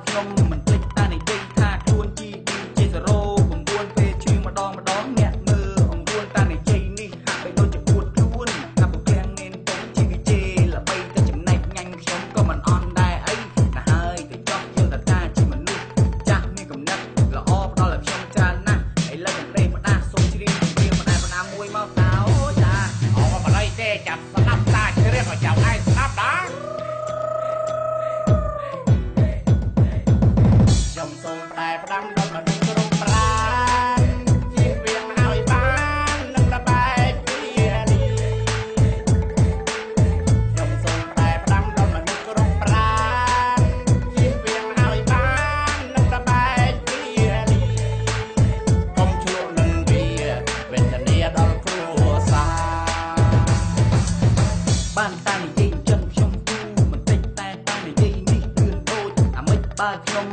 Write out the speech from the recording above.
ខ្ញុំមិនភ្លេចតានិយាយថាខ្លួនជាសរោ9ពេលជឿម្ដងអ្នកមើលអង្រួនតានិយាយនេះហាក់បីដូចជាពួតខ្លួនថាពុកក្រាំងមានតុងជីវិជេល្បីតែចំណែកញ៉ាញ់ខ្ញុំក៏មិនអន់ដែរអីតែហើយទៅចោះយើងតាជាមនុស្សចាស់មានកំណត់ល្អផ្ដល់ឲ្យខ្ញុំច្រើនណាស់ឥឡូវតែព្រេងផ្ដាស់សូមជ្រាបបណ្ដាមួយមកតើអូចាអូមកលៃទេចាប់ស្ដាប់តាជ្រាបឲ្យចៅឯងស្ដាប់តាខ្ញុំសូមតែផ្ដាំដល់មនុស្សគ្រប់ប្រាណជៀសវាងឲ្យបាននឹងលបែកពីនេះខ្ញុំសូមតែផ្ដាំដល់មនុស្សគ្រប់ប្រាណជៀសវាងឲ្យបាននឹងលបែកពីនេះកុំជួបនឹងវាវេទនាដល់គ្រួសារបានតានិយាយចិនខ្ញុំទូបន្តិចតែតានិយាយនេះគឺដូចអាមិចបើខ្ញុំ